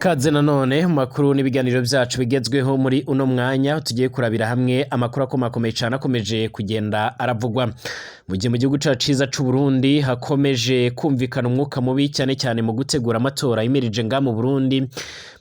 Kaze nanone mu makuru n'ibiganiro byacu bigezweho muri uno mwanya tugiye kurabira hamwe amakuru akomakomeye cyane akomeje kugenda aravugwa mu gihe mu gihugu cyacu ciza c'u Burundi hakomeje kumvikana umwuka mubi cyane cyane mu gutegura amatora yimirije nga mu Burundi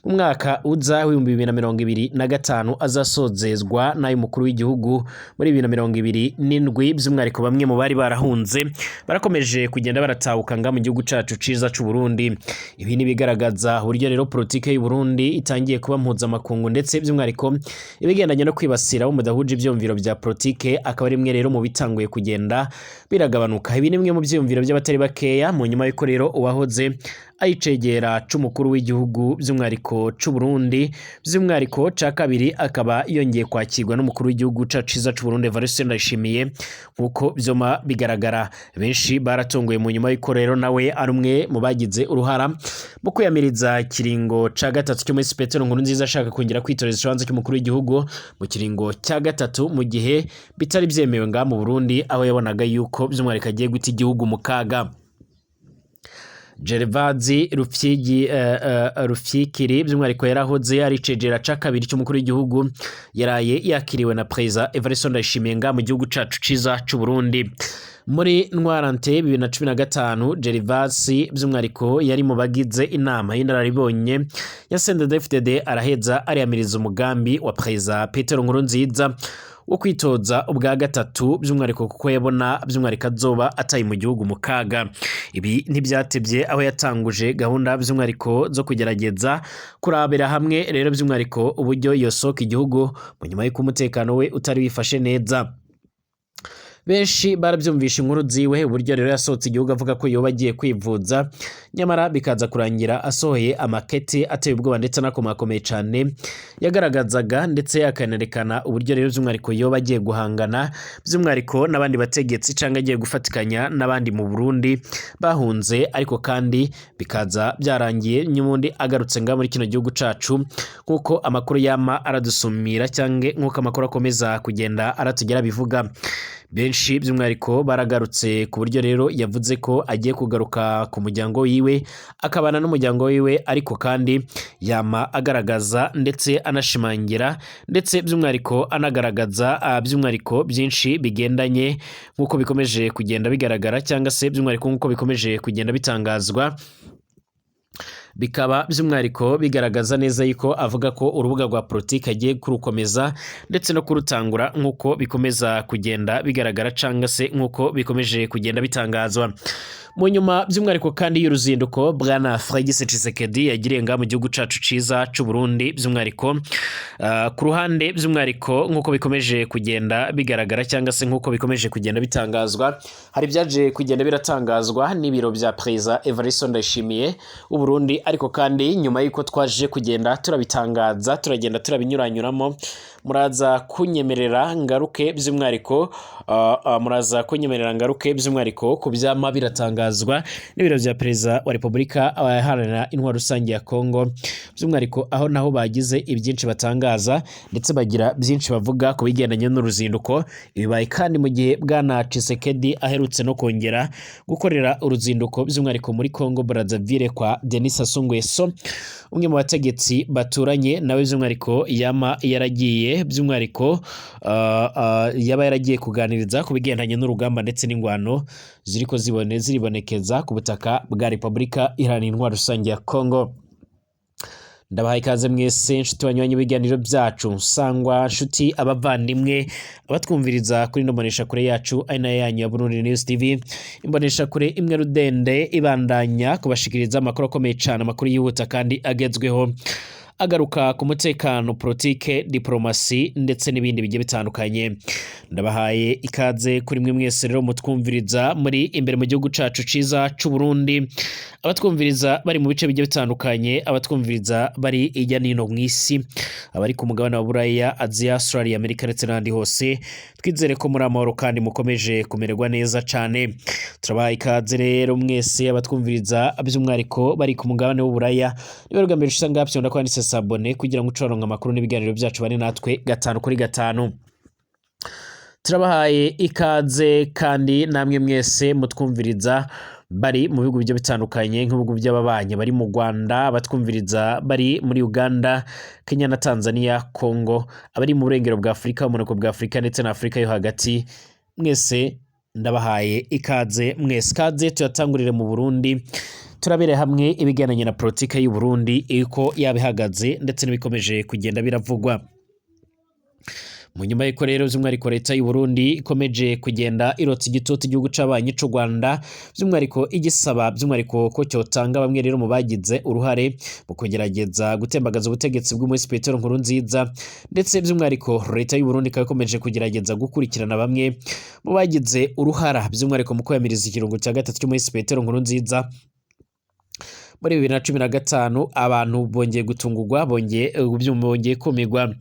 mu mwaka uza w'2025 azasozezwa nayo mukuru w'igihugu muri 2027 by'umwariko bamwe mu bari barahunze barakomeje kugenda baratahuka nga mu gihugu cyacu ciza c'u Burundi. Ibi ni bigaragaza uburyo rero politike y'u Burundi itangiye kuba mpuzamakungu ndetse by'umwariko ibigendanye no kwibasira umudahuje ivyumviro bya politike akaba rimwe rero mu bitanguye kugenda biragabanuka. Ibi nimwe mu vyumviro by'abatari bakeya mu nyuma y'uko rero uwahoze ayicegera c'umukuru w'igihugu by'umwariko c'u Burundi by'umwariko ca kabiri akaba yongeye kwakirwa n'umukuru w'igihugu ciza c'u Burundi Evariste Ndayishimiye nkuko vyoma bigaragara. Benshi baratongoye mu nyuma y'uko rero nawe ari umwe mu bagize uruhara mu kwiyamiriza kiringo ca gatatu cyo muri Petero Nkurunziza ashaka kongera kwitoreza ikibanza cy'umukuru w'igihugu mu kiringo cya gatatu mu gihe bitari byemewe nga mu Burundi aho yabonaga yuko by'umwariko agiye guta igihugu mu kaga. Gervazi Rufyikiri by'umwariko yarahoze aricegera ca kabiri cy'umukuru w'igihugu yaraye yakiriwe na President Evariste Ndayishimiye nga mu gihugu cacu ciza c'u Burundi. Muri Ntwarante 2015 Gervasi by'umwariko yari mu bagize inama y'inararibonye ya CNDD-FDD araheza ariyamiriza umugambi wa President Petero Nkurunziza wo kwitoza ubwa gatatu by'umwariko kuko yabona by'umwariko azoba ataye mu gihugu mu kaga. Ibi ntibyatebye aho yatanguje gahunda by'umwariko zo kugerageza kurabira hamwe rero by'umwariko uburyo yosoka igihugu mu nyuma y'uko umutekano we utari wifashe neza. Benshi barabyumvisha inkuru ziwe uburyo rero yasohotse igihugu avuga ko yoba agiye kwivuza nyamara bikaza kurangira asohoye amakete ateye ubwoba ndetse nakomakomeye cyane yagaragazaga ndetse yakanerekana uburyo rero by'umwariko yoba agiye guhangana by'umwariko n'abandi bategetsi cyangwa agiye gufatikanya n'abandi mu Burundi bahunze ariko kandi bikaza byarangiye nyubundi agarutse nga muri kino gihugu cacu kuko amakuru yama aradusumira cyangwa nkuko amakuru akomeza kugenda aratugera bivuga. Benshi by'umwariko baragarutse ku buryo rero yavuze ko agiye kugaruka ku muryango wiwe akabana n'umuryango wiwe ariko kandi yama agaragaza ndetse anashimangira ndetse by'umwariko anagaragaza by'umwariko byinshi bigendanye nkuko bikomeje kugenda bigaragara cyangwa se by'umwariko nkuko bikomeje kugenda bitangazwa bikaba by'umwariko bigaragaza neza yuko avuga ko urubuga rwa politike agiye kurukomeza ndetse no kurutangura nkuko bikomeza kugenda bigaragara cyangwa se nkuko bikomeje kugenda bitangazwa. Mu nyuma by'umwariko kandi y'uruzinduko bwana Félix Tshisekedi yagiriye nga mu gihugu cacu ciza c'u Burundi by'umwariko ku ruhande by'umwariko nkuko bikomeje kugenda bigaragara cyangwa se nkuko bikomeje kugenda bitangazwa hari byaje kugenda biratangazwa n'ibiro bya President Evariste Ndayishimiye u Burundi ariko kandi nyuma y'uko twaje kugenda turabitangaza turagenda turabinyuranyuramo muraza kunyemerera ngaruke by'umwariko ku byama biratangazwa n'ibiro bya Perezida wa Repubulika abaharanira intwaro rusange ya Kongo by'umwariko aho naho bagize ibyinshi batangaza ndetse bagira byinshi bavuga ku bigendanye n'uruzinduko. Ibibaye kandi mu gihe bwana Tshisekedi aherutse no kongera gukorera uruzinduko by'umwariko muri Kongo Brazzaville kwa Denis Sassou Nguesso umwe mu bategetsi baturanye nawe by'umwariko yama yaragiye by'umwariko yaba yaragiye kuganiriza ku bigendanye n'urugamba ndetse n'ingwano ziriko ziribonekeza ku butaka bwa Repubulika Iharanira Intwaro Rusange ya Kongo. Ndabahaye ikaze mwese nshuti banywanyi biganiro byacu sangwa nshuti abavandimwe abatwumviriza kuri nombonesha kure yacu aina yanyu ya Burundi News TV imbonesha kure imwe rudende ibandanya kubashikiriza amakuru akomeye cyane amakuru yihuta kandi agezweho agaruka ku mutekano politike diplomasi ndetse n'ibindi bigiye bitandukanye. Ndabahaye ikaze kuri mwe mwese rero mutwumviriza muri imbere mu gihugu cacu ciza c'u Burundi abatwumviriza bari mu bice bigiye bitandukanye abatwumviriza bari ijya nino mwisi abari ku mugabane wa Buraya Asia Australia Amerika ndetse n'andi hose twizere ko muri amahoro kandi mukomeje kumererwa neza cyane. Turabahaye ikaze rero mwese abatwumviriza by'umwariko bari ku mugabane wa Buraya niberwa mbere usanga yapyonda kwanditse sabone kugira ngo ucoronka amakuru n'ibiganiro byacu bari natwe gatanu kuri gatanu. turabahaye ikaze kandi namwe mwese mutwumviriza bari mu bihugu byo bitandukanye nk'ibihugu by'ababanyi bari mu Rwanda, batwumviriza bari muri Uganda, Kenya na Tanzania, Congo, abari mu burengero bwa Afrika, umuneko bwa Afrika ndetse na Afrika yo hagati, mwese ndabahaye ikaze mwese. Kaze tuyatangurire mu Burundi, turabere hamwe ibigananye na politike y'u Burundi iko yabihagaze ndetse n'ibikomeje kugenda biravugwa. Mu nyuma y'uko rero by'umwihariko leta y'u Burundi ikomeje kugenda irotsa igitutu igihugu c'abanyi c'u Rwanda, by'umwihariko igisaba by'umwihariko ko cyotanga bamwe rero mu bagize uruhare mu kugerageza gutembagaza ubutegetsi bw'umuhisi Petero Nkurunziza, ndetse by'umwihariko leta y'u Burundi ikaba ikomeje kugerageza gukurikirana bamwe mu bagize uruhara by'umwihariko mu kwiyamiriza ikirungo cya gatatu cy'umuhisi Petero Nkurunziza. Muri 2015 abantu bongeye gutungurwa, bongeye kumigwa.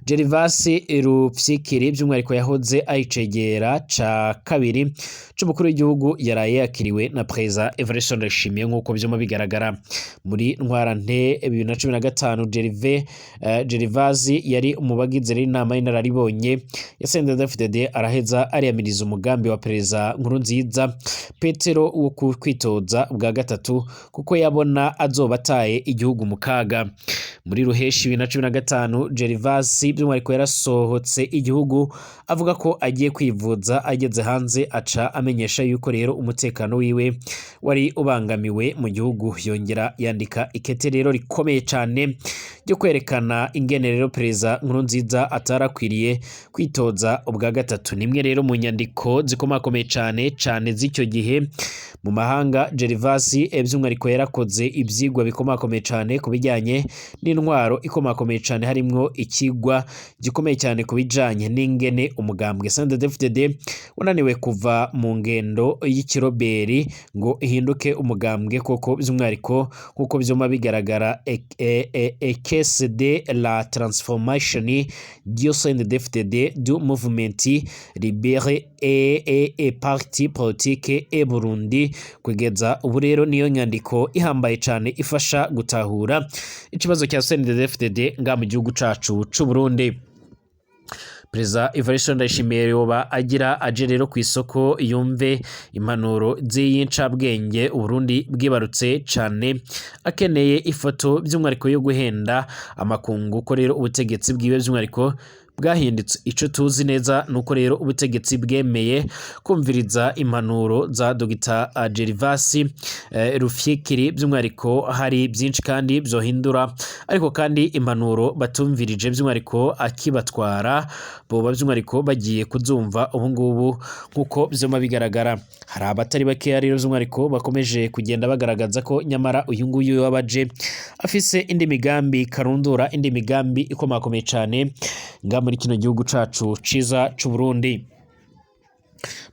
Gervas Rufyikiri by'umwihariko yahoze ayicegera ca kabiri c'umukuru w'igihugu yaraye yakiriwe na Perezida Evariste Ndayishimiye nk'uko byuma bigaragara. Muri ntwarante 2015 Gervas yari umubagize inama y'inararibonye ya CNDD-FDD, araheza ariyamiriza umugambi wa Perezida Nkurunziza Petero wo kwitoza bwa gatatu kuko yabona azobataye igihugu mu kaga. Muri Ruheshi 2015 Gervas by'umwihariko yarasohotse igihugu avuga ko agiye kwivuza, ageze hanze aca amenyesha yuko rero umutekano wiwe wari ubangamiwe mu gihugu, yongera yandika ikete rero rikomeye cyane ryo kwerekana ingene rero Perezida Nkurunziza atarakwiriye kwitoza ubwa gatatu. Nimwe rero mu nyandiko zikomakomeye cyane z'icyo gihe mu mahanga. Gervas by'umwihariko yarakoze ibyigwa bikomakomeye cyane ku bijyanye n'intwaro ikomakomeye cyane, harimwo ikigwa gikomeye cyane ku bijyanye n'ingene umugambwe CNDD-FDD unaniwe kuva mu ngendo y'ikiroberi ngo ihinduke umugambwe koko, by'umwihariko nk'uko byuma bigaragara caisse de la transformation du CNDD-FDD du mouvement libéré et parti politique et Burundi. Kugeza ubu rero niyo nyandiko ihambaye cyane ifasha gutahura ikibazo cya CNDD-FDD nga mu gihugu cacu c'u Burundi. Perezida Evariste Ndayishimiye yoba agira aje rero ku isoko yumve impanuro z'iyincabwenge Uburundi bwibarutse cyane, akeneye ifoto by'umwihariko yo guhenda amakungu ko rero ubutegetsi bwiwe by'umwihariko bwahindutse. Ico tuzi neza nuko rero ubutegetsi bwemeye kumviriza impanuro za Dr. Gervas Rufyikiri, by'umwihariko hari byinshi kandi byohindura, ariko kandi impanuro batumvirije by'umwihariko akibatwara boba by'umwihariko bagiye kuzumva ubu ngubu nkuko byoma bigaragara. Hari abatari bakeya rero by'umwihariko bakomeje kugenda bagaragaza ko nyamara uyu nguyu wabaje afise indi migambi karundura, indi migambi ikomakomeye cyane nga muri kino gihugu cacu ciza c'u Burundi.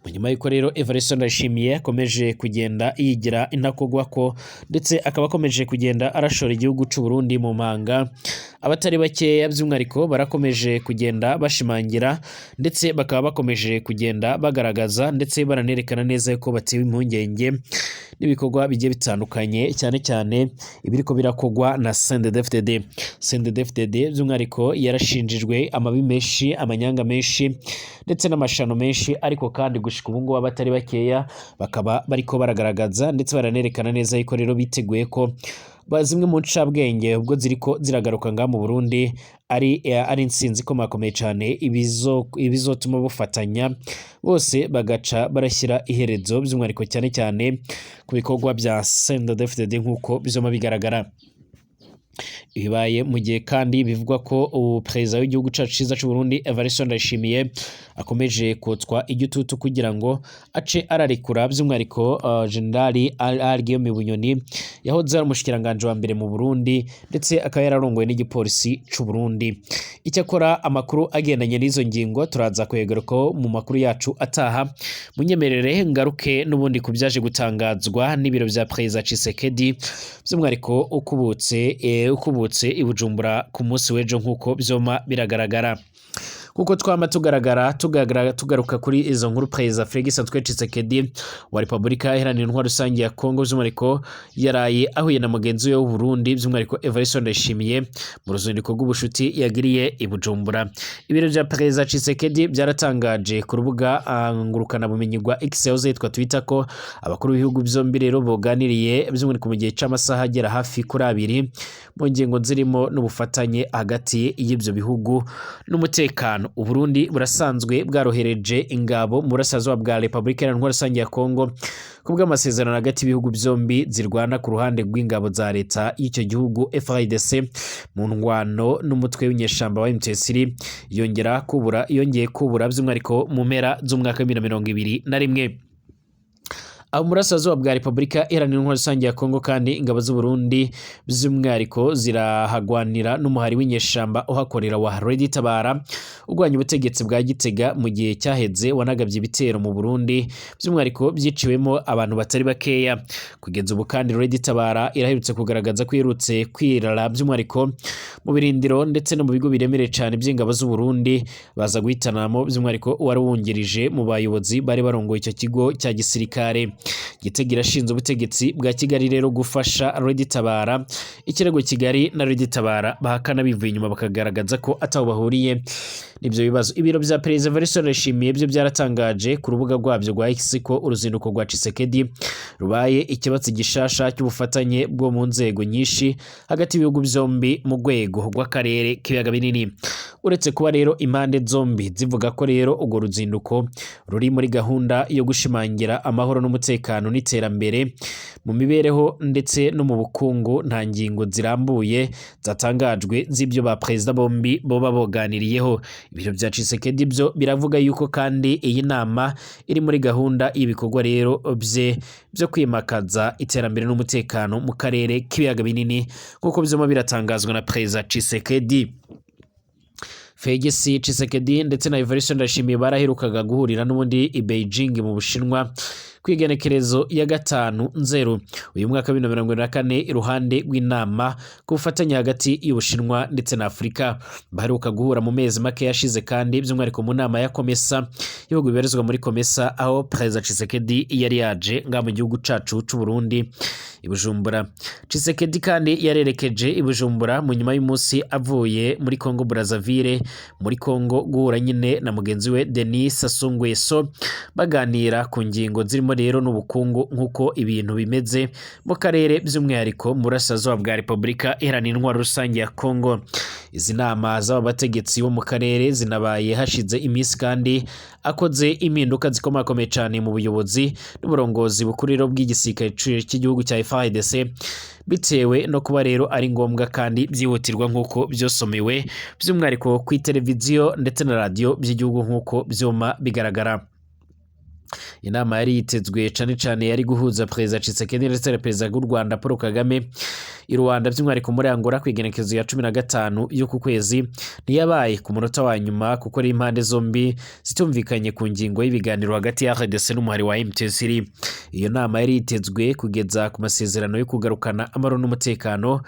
Mu nyuma y'uko rero Evariste Ndayishimiye akomeje kugenda yigira intakogwako, ndetse akaba akomeje kugenda arashora igihugu c'u Burundi mu manga, abatari bakeya by'umwihariko barakomeje kugenda bashimangira, ndetse bakaba bakomeje kugenda bagaragaza ndetse baranerekana neza ko batewe impungenge n'ibikorwa bigiye bitandukanye, cyane cyane ibiriko birakogwa na CNDD-FDD. CNDD-FDD by'umwihariko yarashinjijwe amabi menshi, amanyanga menshi ndetse n'amashano menshi, ariko kandi gushika ubu ngubu abatari bakeya bakaba bariko baragaragaza ndetse baranerekana neza yuko rero biteguye ko zimwe mu ncabwenge ubwo ziriko ziragaruka nga mu Burundi ari insinzi ikomakomeye cyane, ibizotuma bufatanya bose bagaca barashyira iherezo by'umwihariko cyane cyane ku bikorwa bya CNDD-FDD nk'uko bizoma bigaragara. Ibibaye mu gihe kandi bivugwa ko Perezida w'igihugu cacu ciza c'u Burundi Evariste Ndayishimiye akomeje kotswa igitutu kugira ngo ace ararekura by'umwihariko Generali Guillaume Bunyoni yahoze ari umushikiranganje wa mbere mu Burundi, ndetse akaba yararongoye n'igipolisi c'u Burundi. Icyakora amakuru agendanye n'izo ngingo turaza kwegaruka mu makuru yacu ataha. Munyemerere ngaruke n'ubundi kubyaje gutangazwa n'ibiro bya Perezida Tshisekedi by'umwihariko ukubutse i Bujumbura ku munsi w'ejo nk'uko byoma biragaragara. nkuko twama tugaruka kuri izo nkuru Perezida Felix Antoine Tshisekedi wa Repubulika Iharanira Intwaro Rusange ya Kongo by'umwihariko yaraye ahuye na mugenzi we w'u Burundi by'umwihariko Evariste Ndayishimiye mu ruzinduko rw'ubushuti yagiriye i Bujumbura. Ibiro bya Perezida Tshisekedi byaratangaje ku rubuga ngurukana bumenyi rwa X yitwa Twitter ko abakuru b'ibihugu byombi rero boganiriye by'umwihariko mu gihe c'amasaha agera hafi kuri 2 mu ngingo zirimo n'ubufatanye hagati y'ibyo bihugu n'umutekano. U Burundi burasanzwe bwarohereje ingabo mu burasirazuba bwa Repubulika Iharanira Intwaro Rusange ya Kongo kubwo amasezerano hagati y'ibihugu byombi zirwana ku ruhande rw'ingabo za leta y'icyo gihugu FARDC mu ndwano n'umutwe w'inyeshamba wa M23 yongeye kubura by'umwihariko mu mpera z'umwaka wa 2021. Aho murasirazuba bwa Repubulika Iharanira Intwaro Rusange ya Kongo kandi ingabo z'u Burundi by'umwihariko zirahagwanira n'umuhari w'inyeshamba uhakorera wa Red Tabara urwanya ubutegetsi bwa Gitega mu gihe cyaheze wanagabye ibitero mu Burundi by'umwihariko byiciwemo abantu batari bakeya. Kugeza ubu kandi Red Tabara iraherutse kugaragaza ko irutse kwirara by'umwihariko mu birindiro ndetse no mu bigo biremereye cyane by'ingabo z'u Burundi baza guhitanamo by'umwihariko wari wungirije mu bayobozi bari barongoye icyo kigo cya gisirikare. Gitega irashinze ubutegetsi bwa Kigali rero gufasha Red Tabara. Ikirego Kigali na Red Tabara bahakana bivuye inyuma bakagaragaza ko ataho bahuriye n'ibyo bibazo. Ibiro bya Perezida Evariste Ndayishimiye byo byaratangaje ku rubuga rwabyo rwa X ko uruzinduko rwa Tshisekedi rubaye ikibatsi gishasha cy'ubufatanye bwo mu nzego nyinshi hagati y'ibihugu byombi mu rwego rw'akarere k'ibiyaga binini. Uretse kuba rero impande zombi zivuga ko rero urwo ruzinduko ruri muri gahunda yo gushimangira amahoro n'umutekano n'iterambere mu mibereho ndetse no mu bukungu, nta ngingo zirambuye zatangajwe z'ibyo ba Perezida bombi boba boganiriyeho. Ibiro bya Tshisekedi byo biravuga yuko kandi iyi nama iri muri gahunda y'ibikorwa rero byo kwimakaza iterambere n'umutekano mu karere k'ibiyaga binini nk'uko byoma biratangazwa na Perezida Tshisekedi. Felix Tshisekedi ndetse na Evariste Ndayishimiye baraherukaga guhurira n'ubundi i Beijing mu Bushinwa kwigenekerezo ya 5/0 uyu mwaka wa 2024 iruhande rw'inama ku bufatanye hagati y'Ubushinwa ndetse na Afurika. Baheruka guhura mu mezi make yashize kandi by'umwihariko mu nama ya Komesa ibihugu bibarizwa muri Komesa aho Perezida Tshisekedi yari yaje nga mu gihugu cacu c'u Burundi i Bujumbura. Tshisekedi kandi yarerekeje i Bujumbura mu nyuma y'umunsi avuye muri Congo Brazzaville muri Congo guhura nyine na mugenzi we Denis Sassou Nguesso baganira ku ngingo zirimo rero n'ubukungu nk'uko ibintu bimeze mu karere by'umwihariko mu burasirazuba bwa Repubulika Iharanira Intwaro Rusange ya Kongo. Izi nama z'aba bategetsi bo mu karere zinabaye hashize iminsi kandi akoze impinduka zikomakomeye cyane mu buyobozi n'uburongozi bukuriro bw'igisirikare cy'igihugu cya FARDC bitewe no kuba rero ari ngombwa kandi byihutirwa nk'uko byosomewe by'umwihariko ku televiziyo ndetse na radio by'igihugu nk'uko byoma bigaragara. Inama yari yitezwe cyane yari guhuza Perezida Tshisekedi ndetse na Perezida w'u Rwanda Paul Kagame i Rwanda by'umwihariko muri Angola kwigenekerezo ya 15 y'uku kwezi ntiyabaye ku munota wa nyuma kuko ari impande zombi zitumvikanye ku ngingo y'ibiganiro hagati ya RDC n'umuhari wa M23. Iyo nama yari yitezwe kugeza ku masezerano yo kugarukana amahoro n'umutekano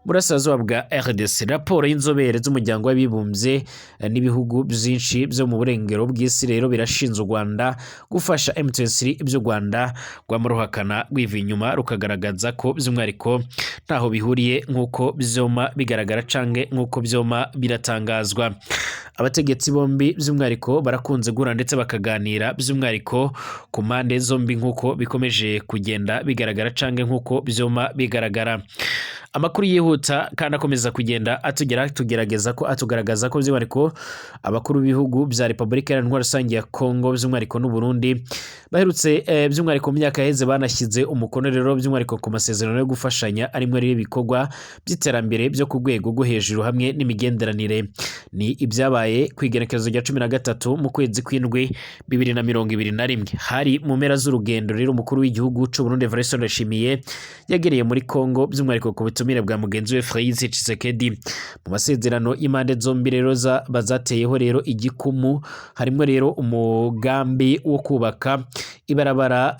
burasirazuba bwa RDC. Raporo y'inzobere z'umuryango w'abibumbye n'ibihugu byinshi byo mu burengero bw'isi rero birashinja u Rwanda gufasha M23 ibyo Rwanda rwamuruhakana rwiva inyuma rukagaragaza ko by'umwihariko ntaho bihuriye nk'uko byoma bigaragara canke nk'uko byoma biratangazwa. Abategetsi bombi by'umwihariko barakunze guhura ndetse bakaganira by'umwihariko ku mpande zombi nk'uko bikomeje kugenda bigaragara canke nk'uko byoma bigaragara. Amakuru yihuta kandi akomeza kugenda tugerageza ko atugaragaza ko by'umwihariko abakuru b'ibihugu bya Repubulika Iharanira Intwaro Rusange ya Kongo by'umwihariko n'u Burundi baherutse by'umwihariko mu myaka yaheze banashyize umukono rero by'umwihariko ku masezerano yo gufashanya arimwe rero ibikorwa by'iterambere byo ku rwego rwo hejuru hamwe n'imigenderanire. Ni ibyabaye ku igenekerezo rya 13 mu kwezi kw'indwi 2021 hari mu mpera z'urugendo rero umukuru w'igihugu cy'u Burundi Evariste Ndayishimiye yagereye muri Kongo by'umwihariko ku butumire bwa mugenzi we Felix Tshisekedi. Mu masezerano y'impande zombi rero bazateyeho rero igikumu harimo rero umugambi wo kubaka ibarabara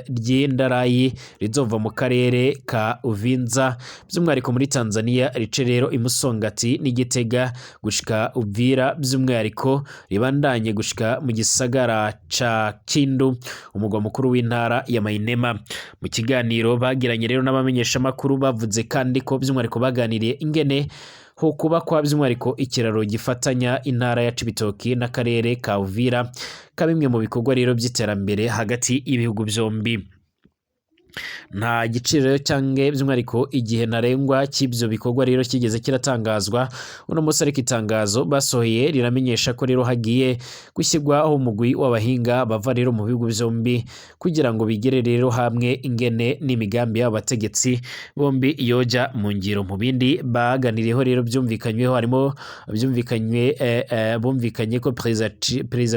ry'indarayi rizova mu karere ka Uvinza by'umwihariko muri Tanzania rice rero imusongati n'Igitega gushika Uvira by'umwihariko ribandanye gushika mu gisagara ca Kindu umugwa mukuru w'intara ya Mainema. Mu kiganiro bagiranye rero n'abamenyesha makuru bavuze kandi ko by'umwihariko baganiriye ingene ho kubakwa by'umwihariko ikiraro gifatanya intara ya Cibitoki n'akarere ka Uvira kabimwe mu bikorwa rero by'iterambere hagati y'ibihugu byombi. Nta giciro cyange by'umwihariko igihe narengwa cy'ibyo bikorwa rero kigeze kiratangazwa. Uno munsi ariko itangazo basohoye riramenyesha ko rero hagiye gushyirwaho umugwi w'abahinga bava rero mu bihugu byombi kugira ngo bigere rero hamwe ingene n'imigambi y'abategetsi bombi yoja mu ngiro. Mu bindi baganiriyeho rero byumvikanyweho harimo bumvikanye ko Perezida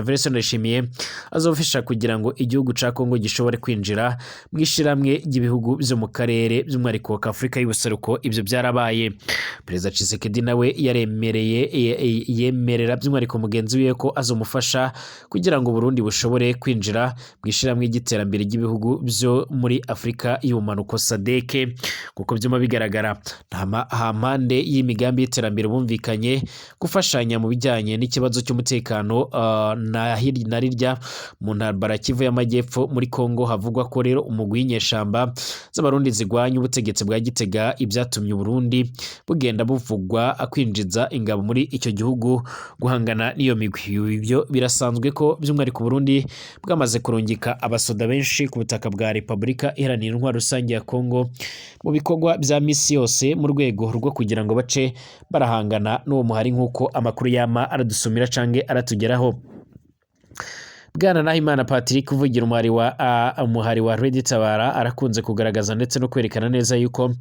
Evariste Ndayishimiye azofasha kugira ngo igihugu ca Kongo gishobore kwinjira mu ishiramwe ry'ibihugu byo mu karere by'umwihariko ka Afurika y'Ubuseruko. Ibyo byarabaye. Perezida Tshisekedi nawe yemerera by'umwihariko mugenzi we ko azomufasha kugira ngo Burundi bushobore kwinjira mu ishiramwe ry'iterambere ry'ibihugu byo muri Afurika y'Ubumanuko SADC. Kuko byuma bigaragara hampande y'imigambi y'iterambere bumvikanye gufashanya mu bijyanye n'ikibazo cy'umutekano na rirya mu ntambara Kivu y'Amajyepfo muri Kongo havugwa ko rero umugwi w'inyeshamba z'abarundi zigwanya ubutegetsi bwa Gitega ibyatumye Burundi bugenda buvugwa akwinjiza ingabo muri icyo gihugu guhangana n'iyo migwi. Ibyo birasanzwe ko by'umwihariko Burundi bwamaze kurungika abasoda benshi ku butaka bwa Repubulika Iharanira Intwaro Rusange ya Kongo mu bikorwa bya misi yose mu rwego rwo kugira ngo bace barahangana n'uwo muhari nk'uko amakuru yama aradusumira cange aratugeraho. Bwana Nahimana Patrick uvugira umuhari wa Red Tabara arakunze kugaragaza ndetse no kwerekana neza yuko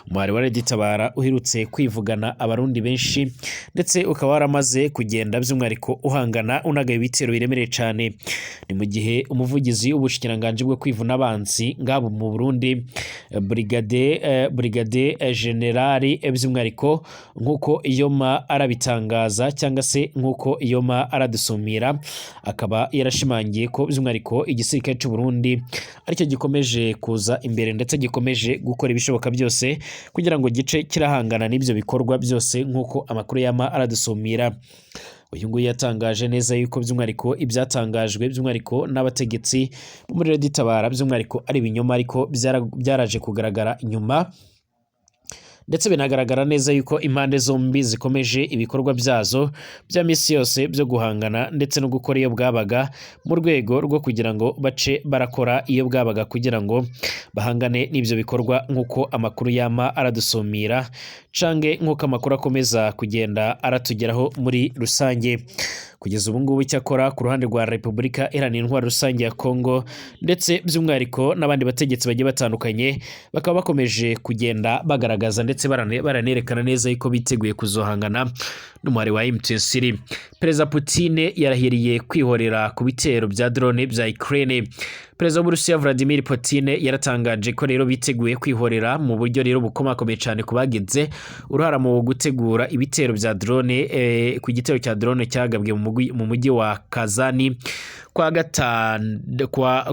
umuhari wa Red Tabara uhirutse kwivugana abarundi benshi ndetse ukaba waramaze kugenda by'umwihariko uhangana unagaye ibitero biremereye cyane. Ni mu gihe umuvugizi w'ubushikiranganje bwo kwivuna abansi ngabo mu Burundi Brigade Generali by'umwihariko nk'uko Iyoma arabitangaza cyangwa se nk'uko Iyoma aradusumira akaba yarashimangiye ko by'umwihariko igisirikare cy'u Burundi aricyo gikomeje kuza imbere ndetse gikomeje gukora ibishoboka byose kugira ngo gice kirahangana n'ibyo bikorwa byose nk'uko amakuru yama aradusumira. Uyu nguyu yatangaje neza yuko by'umwihariko ibyatangajwe by'umwihariko n'abategetsi bo muri Red Tabara by'umwihariko ari ibinyoma ariko byaraje kugaragara inyuma ndetse binagaragara neza yuko impande zombi zikomeje ibikorwa byazo bya misi yose byo guhangana ndetse no gukora iyo bwabaga mu rwego rwo kugira ngo bace barakora iyo bwabaga kugira ngo bahangane n'ibyo bikorwa nk'uko amakuru yama aradusumira cange nk'uko amakuru akomeza kugenda aratugeraho muri rusange. Kugeza ubu ngubu icyakora ku ruhande rwa Repubulika Iharanira Intwaro Rusange ya Kongo ndetse by'umwihariko n'abandi bategetsi bagiye batandukanye bakaba bakomeje kugenda bagaragaza ndetse baranerekana neza yuko biteguye kuzohangana n'umuhari wa M23. Perezida Putin yarahiriye kwihorera ku bitero bya drone bya Ukraine. Perezida w'Uburusiya Vladimir Putin yaratangaje ko rero biteguye kwihorera mu buryo rero bukomakomeye cyane kubagize uruhara mu gutegura ibitero bya drone ku gitero cya drone cyagabwe mu mujyi wa Kazani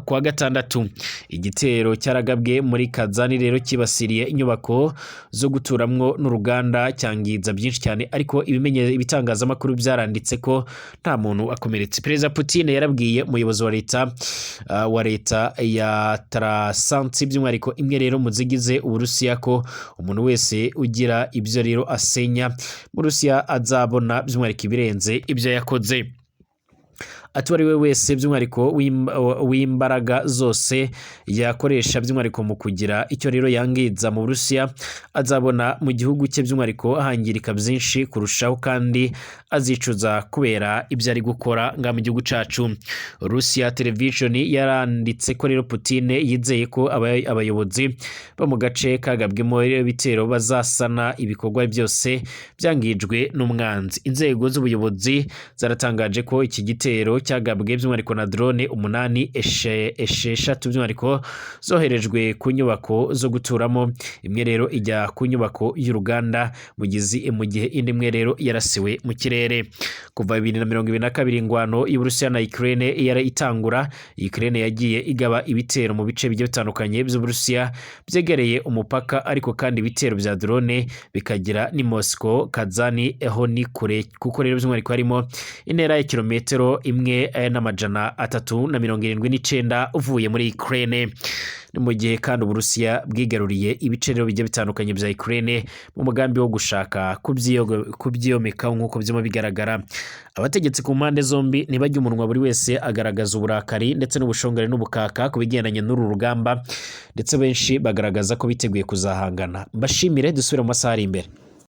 kwa gatandatu. Igitero cyaragabwe muri Kazani rero kibasiriye inyubako zo guturamwo n'uruganda cyangiza byinshi cyane ariko ibitangazamakuru byaranditse ko nta muntu akomeretse. Perezida Putin yarabwiye umuyobozi wa leta ya Tarasansi by'umwihariko imwe rero mu zigize Uburusiya ko umuntu wese ugira ibyo rero asenya mu Rusiya azabona by'umwihariko ibirenze ibyo yakoze. Ati ari we wese by'umwihariko w'imbaraga zose yakoresha by'umwihariko mu kugira icyo rero yangiza mu Burusiya azabona mu gihugu cye by'umwihariko ahangirika byinshi kurushaho kandi azicuza kubera ibyo ari gukora nga mu gihugu cacu. Russia Television yaranditse ko rero Putin yizeye ko abayobozi bo mu gace kagabwemo ibitero bazasana ibikorwa byose byangijwe n'umwanzi. Inzego z'ubuyobozi zaratangaje ko iki gitero cyagabwe by'umwihariko na drone 8 esheshatu by'umwihariko zoherejwe ku nyubako zo guturamo, imwe rero ijya ku nyubako y'uruganda mu gihe indi imwe rero yarasiwe mu kirere. Kuva 2022 ingwano y'Uburusiya na Ukraine yari itangura, Ukraine yagiye igaba ibitero mu bice bigiye bitandukanye by'Uburusiya byegereye umupaka, ariko kandi ibitero bya drone bikagira ni Moscow, Kazani aho ni kure, kuko rero by'umwihariko harimo intera ya kilometero 1379 uvuye muri Ukraine. Mu gihe kandi Uburusiya bwigaruriye ibice rero bigiye bitandukanye bya Ukraine mu mugambi wo gushaka kubyiyomeka nk'uko byimo bigaragara. Abategetsi ku mpande zombi ntibajya umunwa, buri wese agaragaza uburakari ndetse n'ubushongore n'ubukaka ku bigendanye n'uru rugamba, ndetse benshi bagaragaza ko biteguye kuzahangana. Mbashimire, dusubire mu masaha ari imbere.